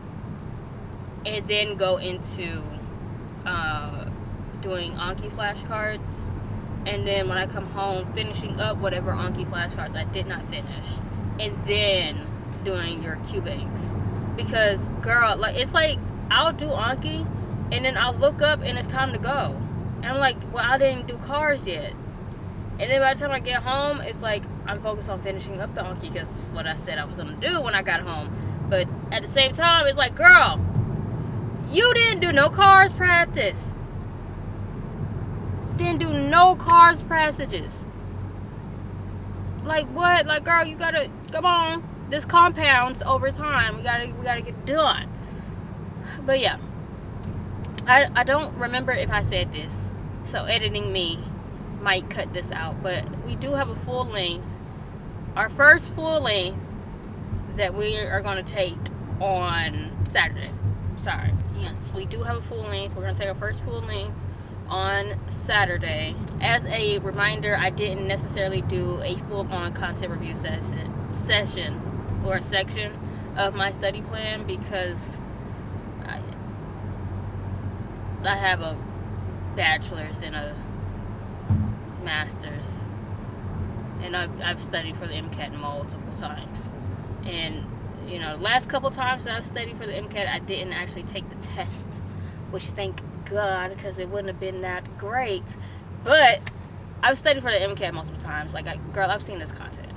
and then go into doing Anki flashcards, and then when I come home, finishing up whatever Anki flashcards I did not finish, and then doing your Q banks. Because girl, like, it's like I'll do Anki and then I'll look up and it's time to go, and I'm like, well, I didn't do cars yet. And then by the time I get home, it's like I'm focused on finishing up the Anki because it's what I said I was gonna do when I got home. But at the same time, it's like, girl, you didn't do no cars practice. Didn't do no cars passages. Like, what? Like, girl, you gotta, come on. This compounds over time. We gotta get done. But yeah, I don't remember if I said this, so editing me might cut this out, but we do have a full length, our first full length that we are going to take on Saturday. Sorry. Yes, we do have a full length. We're going to take our first full length on Saturday. As a reminder, I didn't necessarily do a full-on content review session or section of my study plan because I have a bachelor's and a master's, and I've studied for the MCAT multiple times, and you know, the last couple times that I've studied for the MCAT, I didn't actually take the test, which thank God, because it wouldn't have been that great. But I've studied for the MCAT multiple times. Like, girl, I've seen this content.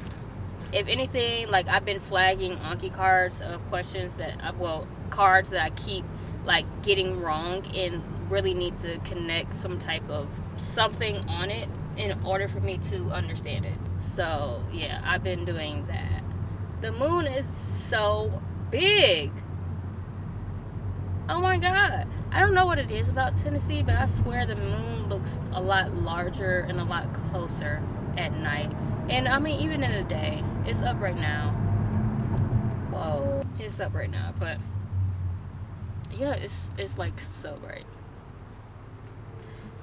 If anything, like, I've been flagging Anki cards of questions that, cards that I keep, like, getting wrong and really need to connect some type of something on it in order for me to understand it. So, yeah, I've been doing that. The moon is so big. Oh my God. I don't know what it is about Tennessee, but I swear the moon looks a lot larger and a lot closer at night. And I mean, even in the day, it's up right now. Whoa, it's up right now, but yeah, it's like so bright.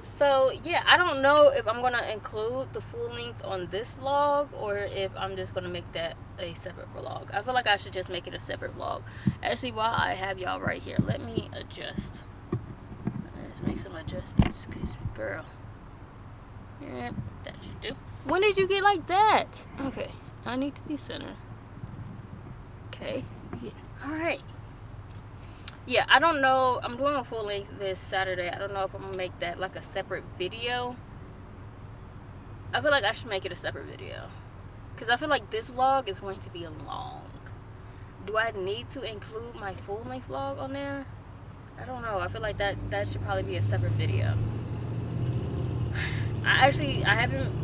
So yeah, I don't know if I'm gonna include the full length on this vlog or if I'm just gonna make that a separate vlog. I feel like I should just make it a separate vlog. Actually, while I have y'all right here, let me adjust. Let's make some adjustments, cause girl, yeah, that should do. When did you get like that? Okay, I need to be centered. Okay, yeah. All right. Yeah, I don't know. I'm doing a full length this Saturday. I don't know if I'm gonna make that like a separate video. I feel like I should make it a separate video, because I feel like this vlog is going to be long. Do I need to include my full length vlog on there? I don't know. I feel like that should probably be a separate video. I haven't.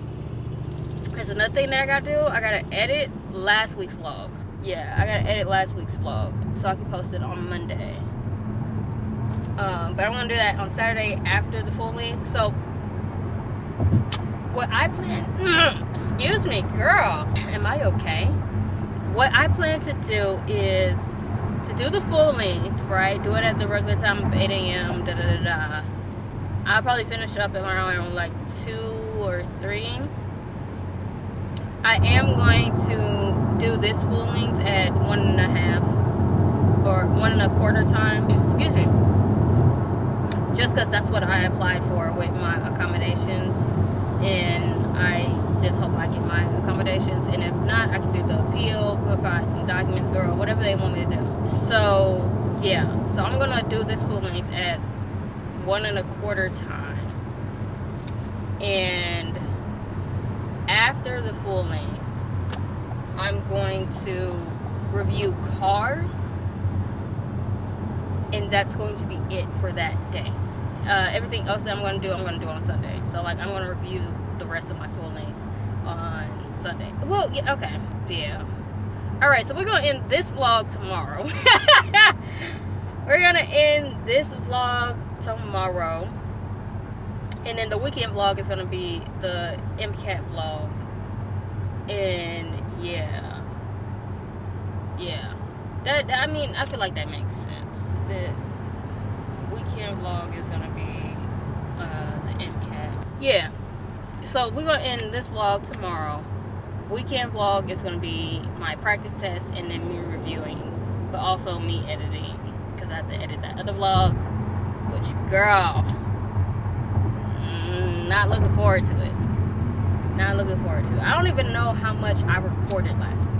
There's another thing that I gotta do. I gotta edit last week's vlog. Yeah, I gotta edit last week's vlog so I can post it on Monday. But I'm gonna do that on Saturday after the full length. So what I plan, excuse me, girl, am I okay? What I plan to do is to do the full length, right? Do it at the regular time of 8 a.m. I'll probably finish up at around like 2 or 3. I am going to do this full length at 1.5 or 1.25 time. Excuse me. Just because that's what I applied for with my accommodations, and I just hope I get my accommodations. And if not, I can do the appeal, provide some documents, girl, whatever they want me to do. So yeah, so I'm gonna do this full length at 1.25 time, and after the full length, I'm going to review cars, and that's going to be it for that day. Everything else that I'm going to do on Sunday. So like, I'm going to review the rest of my full length on Sunday. Well, yeah, okay, yeah. All right, so we're going to end this vlog tomorrow. We're going to end this vlog tomorrow. And then the weekend vlog is going to be the MCAT vlog. And yeah. That, I mean, I feel like that makes sense. The weekend vlog is going to be the MCAT. Yeah. So we're going to end this vlog tomorrow. Weekend vlog is going to be my practice test and then me reviewing. But also me editing, because I have to edit that other vlog. Which, girl, not looking forward to it. Not looking forward to it. I don't even know how much I recorded last week.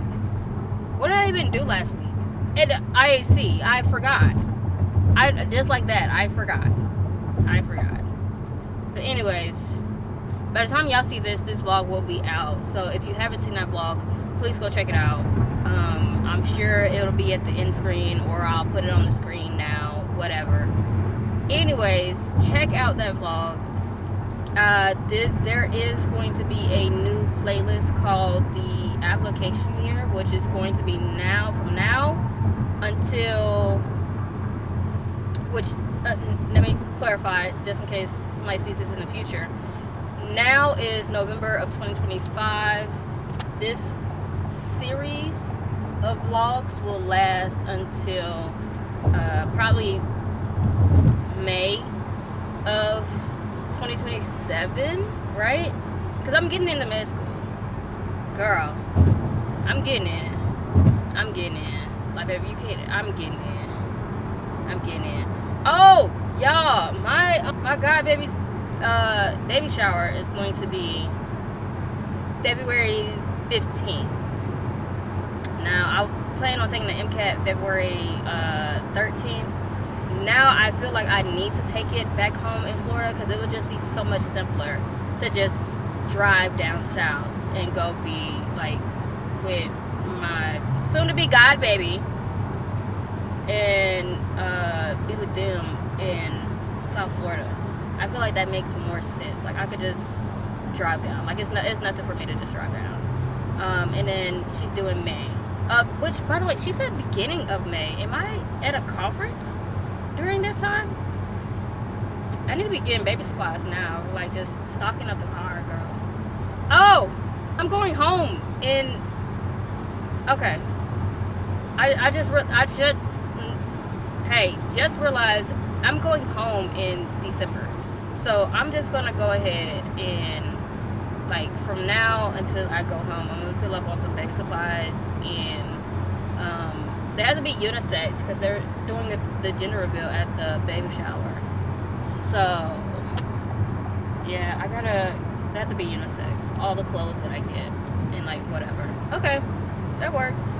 What did I even do last week? At IAC, I forgot. Just like that, I forgot. But anyways, by the time y'all see this vlog will be out. So if you haven't seen that vlog, please go check it out. I'm sure it'll be at the end screen, or I'll put it on the screen now, whatever. Anyways, check out that vlog. There is going to be a new playlist called the application year, which is going to be from now until, which let me clarify just in case somebody sees this in the future. Now is November of 2025. This series of vlogs will last until probably May of 2027, right? Because I'm getting into med school, girl. I'm getting in. Like, baby, you can't. I'm getting in. Oh, y'all, my god baby's baby shower is going to be February 15th. Now, I plan on taking the MCAT February 13th. Now I feel like I need to take it back home in Florida, because it would just be so much simpler to just drive down south and go be like with my soon-to-be god baby and be with them in South Florida. I feel like that makes more sense. Like I could just drive down. Like it's nothing for me to just drive down. And then she's doing May. Which, by the way, she said beginning of May. Am I at a conference during that time? I need to be getting baby supplies now. Like just stocking up the car, girl. Oh, I'm going home in. Okay. Hey, just realized I'm going home in December. So I'm just gonna go ahead and, like, from now until I go home, I'm gonna fill up on some baby supplies, and they have to be unisex because they're doing the gender reveal at the baby shower. So yeah, they have to be unisex. All the clothes that I get and like whatever. Okay, that works.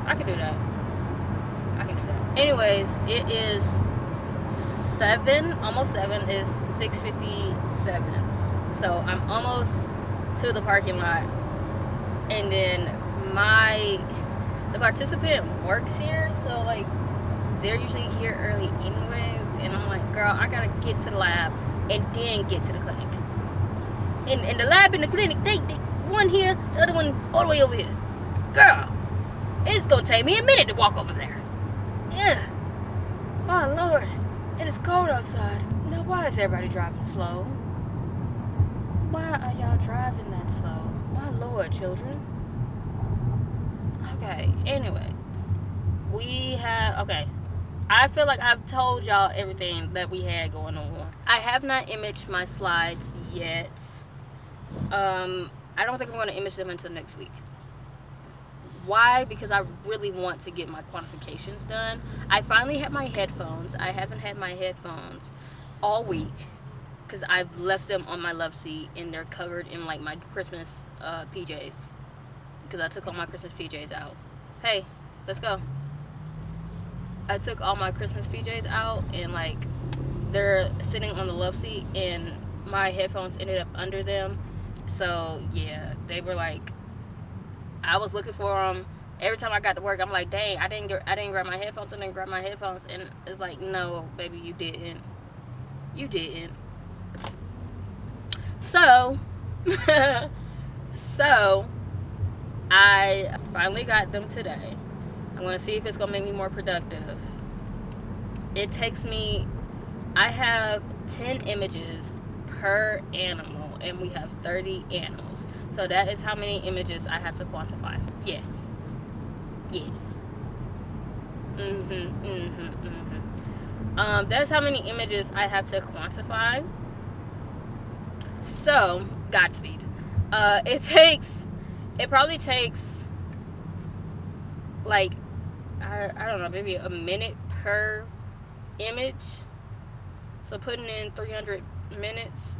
I can do that. Anyways, it is 7, almost 7. Is 6:57. So I'm almost to the parking lot, and then the participant works here, so like they're usually here early anyways, and I'm like, girl, I gotta get to the lab and then get to the clinic. And the lab and the clinic, they one here, the other one all the way over here. Girl, it's gonna take me a minute to walk over there. Yeah. My Lord. And it's cold outside. Now why is everybody driving slow? Why are y'all driving that slow? My Lord, children. Okay, anyway. Okay. I feel like I've told y'all everything that we had going on. I have not imaged my slides yet. I don't think I'm going to image them until next week. Why? Because I really want to get my quantifications done. I finally have my headphones. I haven't had my headphones all week because I've left them on my love seat, and they're covered in like my Christmas PJs because I took all my Christmas PJs out. Hey, let's go. I took all my Christmas PJs out, and like they're sitting on the love seat, and my headphones ended up under them. So yeah, they were like, I was looking for them. Every time I got to work, I'm like, dang, I didn't grab my headphones. And it's like, no, baby, you didn't. So, I finally got them today. I'm going to see if it's going to make me more productive. It takes me, I have 10 images per animal, and we have 30 animals. So that is how many images I have to quantify. Yes. That's how many images I have to quantify. So, Godspeed. It probably takes like, I don't know, maybe a minute per image. So putting in 300 minutes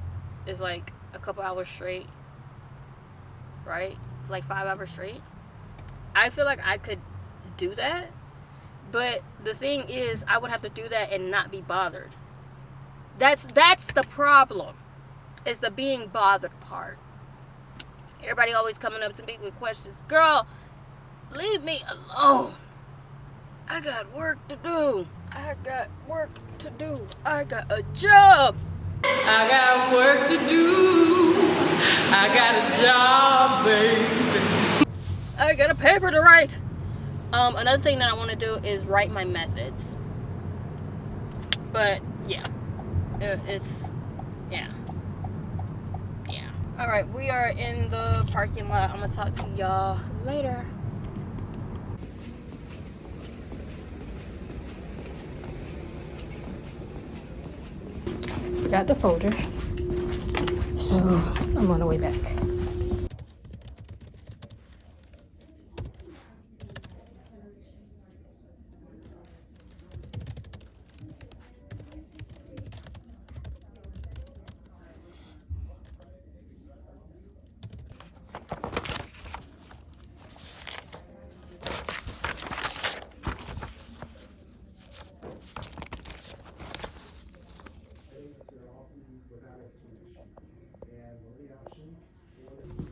is like a couple hours straight, right? It's like 5 hours straight. I feel like I could do that, but the thing is, I would have to do that and not be bothered. That's the problem, is the being bothered part. Everybody always coming up to me with questions. Girl, leave me alone. I got work to do. I got a job. I got work to do. I got a job, baby. I got a paper to write. Another thing that I want to do is write my methods. But yeah, yeah. All right, we are in the parking lot. I'm gonna talk to y'all later. Got the folder, so I'm on the way back.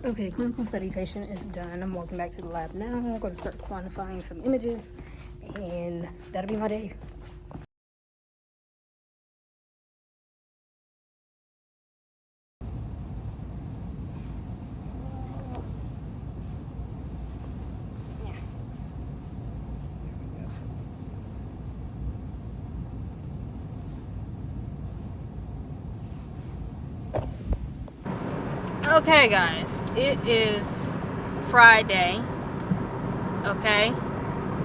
Okay, clinical study patient is done. I'm walking back to the lab now. I'm going to start quantifying some images, and that'll be my day. Okay, guys, it is Friday. Okay,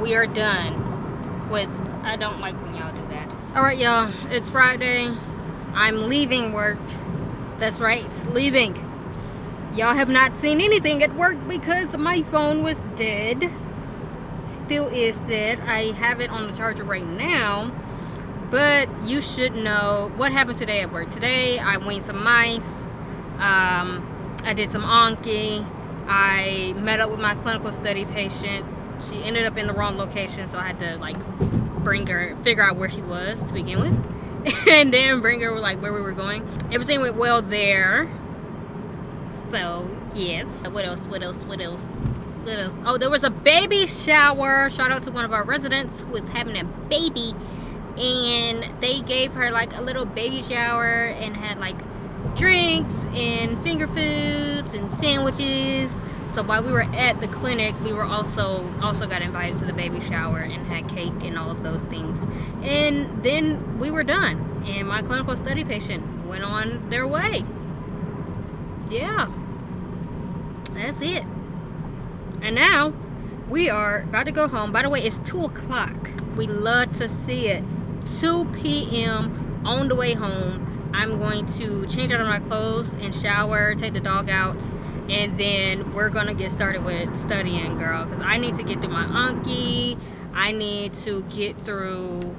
we are done with. I don't like when y'all do that. All right, y'all, it's Friday. I'm leaving work. That's right, leaving. Y'all have not seen anything at work because my phone was dead. Still is dead. I have it on the charger right now, but you should know what happened today at work. Today I weaned some mice. I did some Anki. I met up with my clinical study patient. She ended up in the wrong location, so I had to like bring her, figure out where she was to begin with, and then bring her like where we were going. Everything went well there. So yes. What else? Oh, there was a baby shower. Shout out to one of our residents who was having a baby, and they gave her like a little baby shower and had like drinks and finger foods and sandwiches. So while we were at the clinic, we were also got invited to the baby shower and had cake and all of those things. And then we were done, and my clinical study patient went on their way. Yeah, that's it. And now we are about to go home. By the way, it's 2 o'clock. We love to see it. 2 p.m. on the way home. I'm going to change out of my clothes and shower, take the dog out, and then we're gonna get started with studying, girl, because I need to get through my Anki. I need to get through,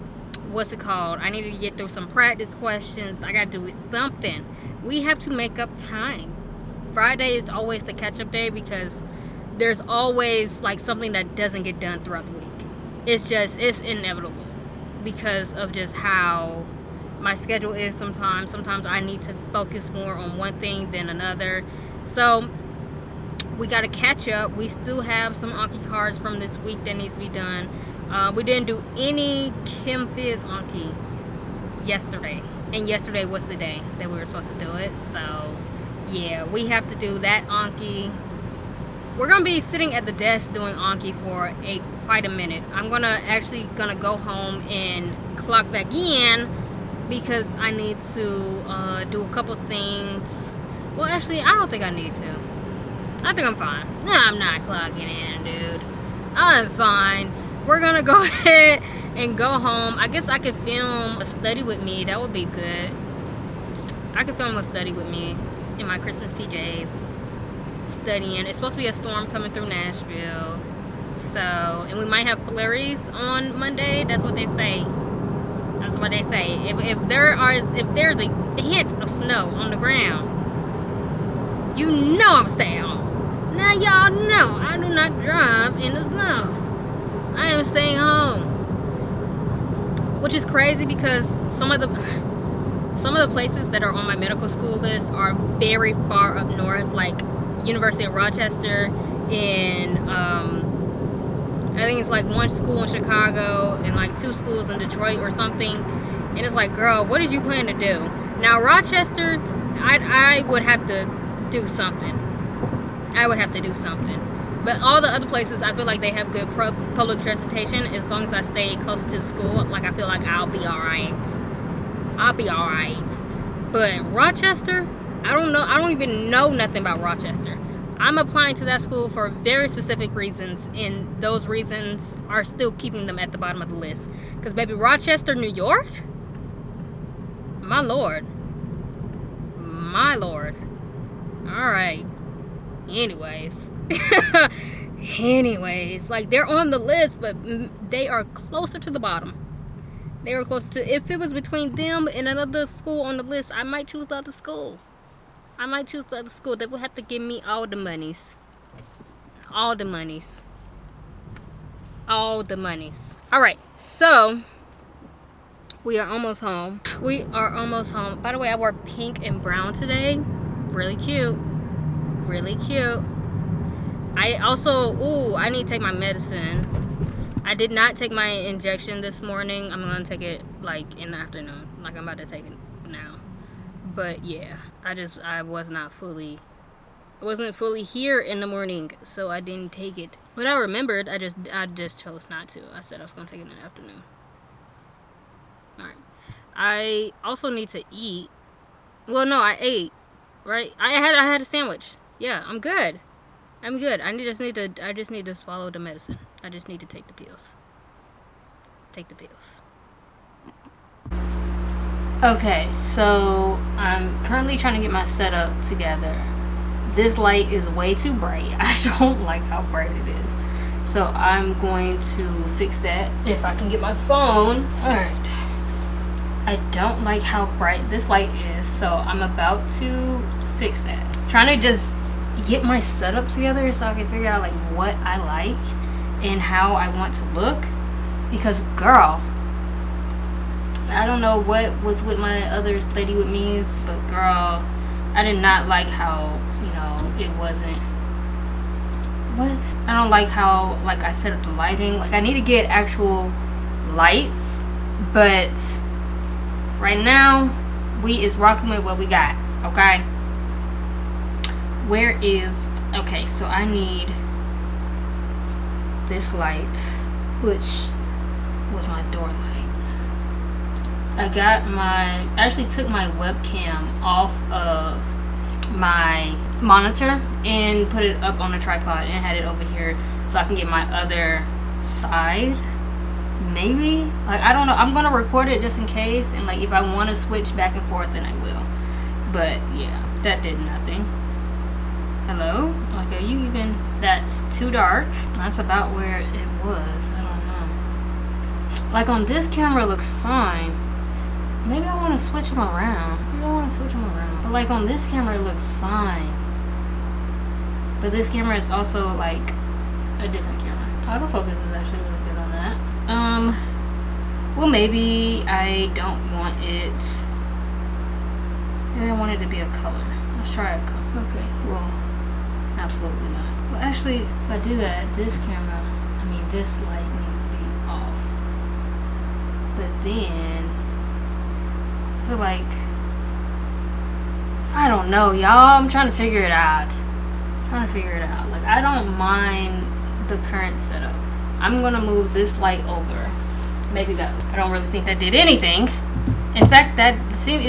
what's it called? I need to get through some practice questions. I gotta do something. We have to make up time. Friday is always the catch-up day because there's always like something that doesn't get done throughout the week. It's inevitable because of just how my schedule is sometimes. Sometimes I need to focus more on one thing than another. So we got to catch up. We still have some Anki cards from this week that needs to be done. We didn't do any Chem Phys Anki yesterday. And yesterday was the day that we were supposed to do it. So yeah, we have to do that Anki. We're going to be sitting at the desk doing Anki for quite a minute. I'm actually gonna go home and clock back in because I need to do a couple things. Well, actually, I don't think I need to. I think I'm fine. No, I'm not clocking in, dude. I'm fine. We're gonna go ahead and go home. I guess I could film a study with me. That would be good. I could film a study with me in my Christmas PJs, studying. It's supposed to be a storm coming through Nashville. So, and we might have flurries on Monday. That's what they say. That's what they say. If there's a hint of snow on the ground, you know I'm staying home. Now y'all know I do not drive in the snow. I am staying home. Which is crazy because some of the places that are on my medical school list are very far up north, like University of Rochester, and I think it's like 1 school in Chicago and like 2 schools in Detroit or something. And it's like, girl, what did you plan to do? Now Rochester, I would have to do something. I would have to do something. But all the other places, I feel like they have good public transportation. As long as I stay close to the school, like I feel like I'll be alright. I'll be alright. But Rochester, I don't know. I don't even know nothing about Rochester. I'm applying to that school for very specific reasons, and those reasons are still keeping them at the bottom of the list. Because baby, Rochester, New York? My lord. My lord. Alright. Anyways. Anyways. Like, they're on the list, but they are closer to the bottom. They were closer to... If it was between them and another school on the list, I might choose the other school. I might choose the other school. They will have to give me all the monies. All the monies. All the monies. Alright, so we are almost home. We are almost home. By the way, I wore pink and brown today. Really cute. Really cute. I also, I need to take my medicine. I did not take my injection this morning. I'm gonna take it like in the afternoon. Like I'm about to take it now. But yeah, I wasn't fully here in the morning, so I didn't take it. But I remembered, I just chose not to. I said I was gonna take it in the afternoon. Alright. I also need to eat. Well, no, I ate. Right? I had a sandwich. Yeah, I'm good. I just need to swallow the medicine. I just need to take the pills. Okay, so I'm currently trying to get my setup together. This light is way too bright. I don't like how bright it is. So I'm going to fix that if I can get my phone. Alright. I don't like how bright this light is, so I'm about to fix that. Trying to just get my setup together so I can figure out like what I like and how I want to look. Because girl, I don't know what was with my other study with me, but girl, I did not like how, it wasn't. What? I don't like how, like, I set up the lighting. Like, I need to get actual lights, but right now, we is rocking with what we got, okay? Okay, so I need this light, which was my door light. I actually took my webcam off of my monitor and put it up on a tripod and had it over here so I can get my other side. Maybe, like, I don't know. I'm gonna record it just in case, and like if I want to switch back and forth, then I will. But yeah, that did nothing. Hello? Like, are you even? That's too dark. That's about where it was. I don't know. Like on this camera, it looks fine. Maybe I want to switch them around. But like on this camera, it looks fine. But this camera is also like a different camera. Autofocus is actually really good on that. Well, maybe I don't want it. Maybe I want it to be a color. Let's try a color. Okay, well, absolutely not. Well, actually, if I do that, this light needs to be off. But then, I feel like, I don't know, y'all. I'm trying to figure it out. Like, I don't mind the current setup. I'm gonna move this light over. Maybe that. I don't really think that did anything. In fact, it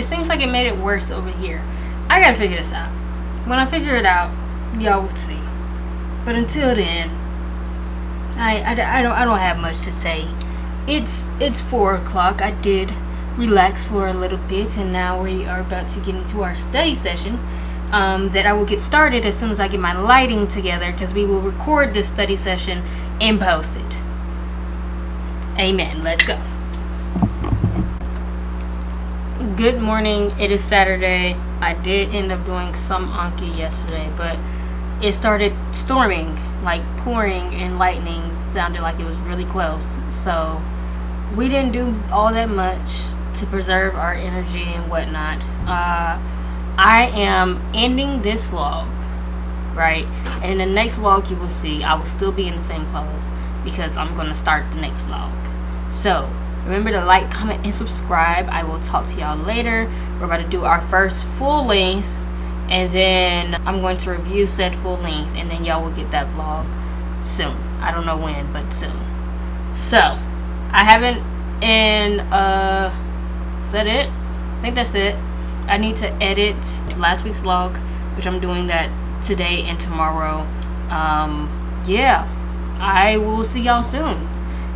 seems like it made it worse over here. I gotta figure this out. When I figure it out, y'all will see. But until then, I don't have much to say. It's 4 o'clock. I did relax for a little bit, and now we are about to get into our study session. That I will get started as soon as I get my lighting together, because we will record this study session and post it. Amen. Let's go. Good morning. It is Saturday. I did end up doing some Anki yesterday, but it started storming, like pouring, and lightning sounded like it was really close. So we didn't do all that much to preserve our energy and whatnot. I am ending this vlog, right? And the next vlog you will see, I will still be in the same clothes because I'm going to start the next vlog. So remember to like, comment, and subscribe. I will talk to y'all later. We're about to do our first full length, and then I'm going to review said full length, and then y'all will get that vlog soon. I don't know when, but soon. So I haven't, and is that it? I think that's it. I need to edit last week's vlog, which I'm doing that today and tomorrow. Yeah, I will see y'all soon.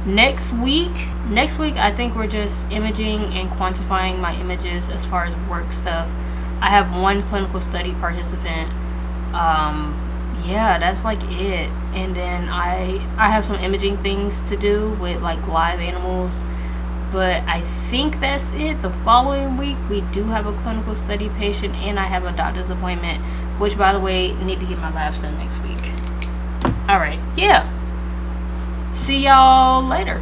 Next week I think we're just imaging and quantifying my images as far as work stuff. I have one clinical study participant. Yeah, that's like it. And then I have some imaging things to do with like live animals. But I think that's it. The following week, we do have a clinical study patient, and I have a doctor's appointment, which, by the way, need to get my labs done next week. All right. Yeah. See y'all later.